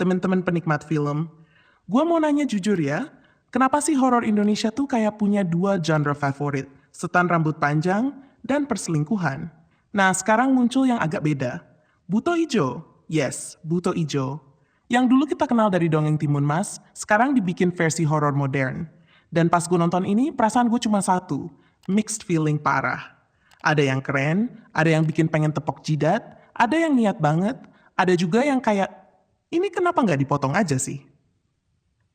teman-teman penikmat film. Gua mau nanya jujur ya, kenapa sih horor Indonesia tuh kayak punya dua genre favorit, setan rambut panjang dan perselingkuhan? Nah, sekarang muncul yang agak beda. Buto Ijo. Yes, Buto Ijo. Yang dulu kita kenal dari Dongeng Timun Mas, sekarang dibikin versi horor modern. Dan pas gue nonton ini, perasaan gue cuma satu, mixed feeling parah. Ada yang keren, ada yang bikin pengen tepok jidat, ada yang niat banget, ada juga yang kayak, ini kenapa nggak dipotong aja sih?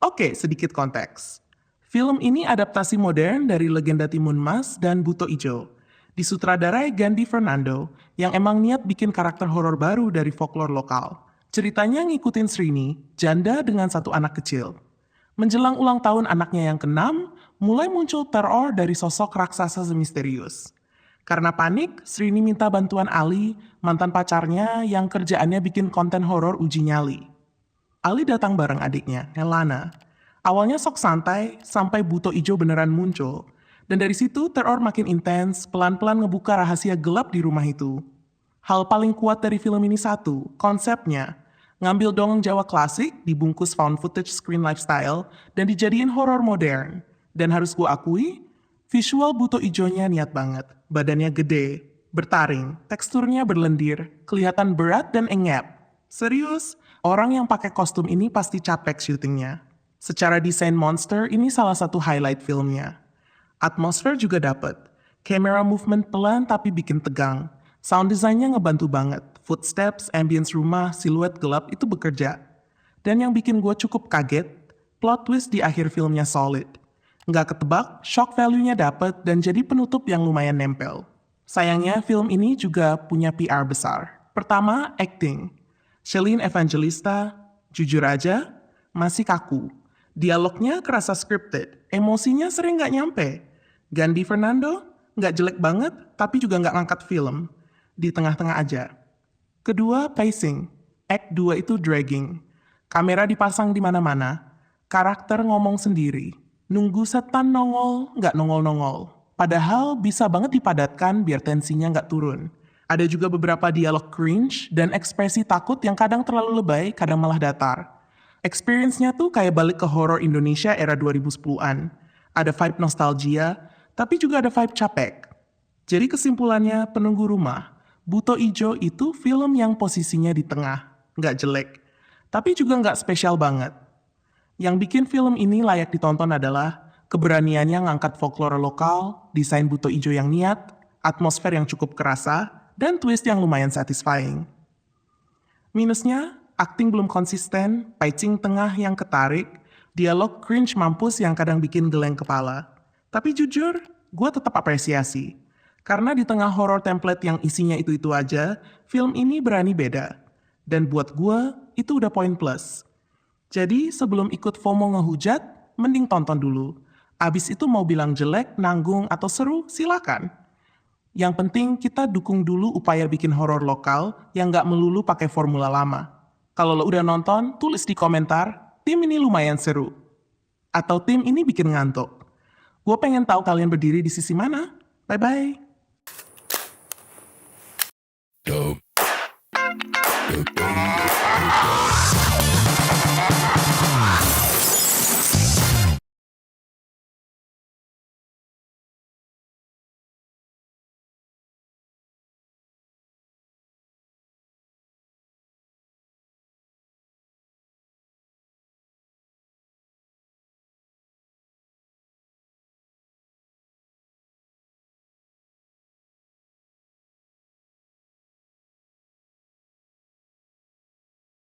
Oke, sedikit konteks. Film ini adaptasi modern dari legenda Timun Mas dan Buto Ijo. Disutradarai Gandhi Fernando, yang emang niat bikin karakter horor baru dari folklore lokal. Ceritanya ngikutin Srini, janda dengan satu anak kecil. Menjelang ulang tahun anaknya yang keenam, mulai muncul teror dari sosok raksasa misterius. Karena panik, Srini minta bantuan Ali, mantan pacarnya yang kerjaannya bikin konten horor uji nyali. Ali datang bareng adiknya, Helana. Awalnya sok santai, sampai Buto Ijo beneran muncul. Dan dari situ teror makin intens, pelan-pelan ngebuka rahasia gelap di rumah itu. Hal paling kuat dari film ini satu, konsepnya. Ngambil dongeng Jawa klasik, dibungkus found footage screen lifestyle, dan dijadiin horor modern. Dan harus gue akui, visual Buto Ijonya niat banget. Badannya gede, bertaring, teksturnya berlendir, kelihatan berat dan enyap. Serius, orang yang pakai kostum ini pasti capek syutingnya. Secara desain monster, ini salah satu highlight filmnya. Atmosfer juga dapet. Camera movement pelan tapi bikin tegang. Sound design-nya ngebantu banget. Footsteps, ambience rumah, siluet gelap itu bekerja. Dan yang bikin gue cukup kaget, plot twist di akhir filmnya solid. Nggak ketebak, shock value-nya dapet dan jadi penutup yang lumayan nempel. Sayangnya film ini juga punya PR besar. Pertama, acting. Shelin Evangelista, jujur aja, masih kaku. Dialognya kerasa scripted, emosinya sering nggak nyampe. Gandhi Fernando, nggak jelek banget, tapi juga nggak ngangkat film. Di tengah-tengah aja. Kedua, pacing. Act 2 itu dragging. Kamera dipasang di mana-mana. Karakter ngomong sendiri. Nunggu setan nongol, nggak nongol-nongol. Padahal bisa banget dipadatkan biar tensinya nggak turun. Ada juga beberapa dialog cringe dan ekspresi takut yang kadang terlalu lebay, kadang malah datar. Experience-nya tuh kayak balik ke horor Indonesia era 2010-an. Ada vibe nostalgia, tapi juga ada vibe capek. Jadi kesimpulannya, penunggu rumah, Buto Ijo itu film yang posisinya di tengah, nggak jelek, tapi juga nggak spesial banget. Yang bikin film ini layak ditonton adalah keberaniannya ngangkat folklore lokal, desain Buto Ijo yang niat, atmosfer yang cukup kerasa, dan twist yang lumayan satisfying. Minusnya, acting belum konsisten, pacing tengah yang ketarik, dialog cringe mampus yang kadang bikin geleng kepala. Tapi jujur, gue tetap apresiasi. Karena di tengah horror template yang isinya itu-itu aja, film ini berani beda. Dan buat gue, itu udah poin plus. Jadi sebelum ikut FOMO ngehujat, mending tonton dulu. Abis itu mau bilang jelek, nanggung, atau seru, silakan. Yang penting kita dukung dulu upaya bikin horor lokal yang nggak melulu pakai formula lama. Kalau lo udah nonton, tulis di komentar, tim ini lumayan seru. Atau tim ini bikin ngantuk. Gue pengen tahu kalian berdiri di sisi mana. Bye-bye.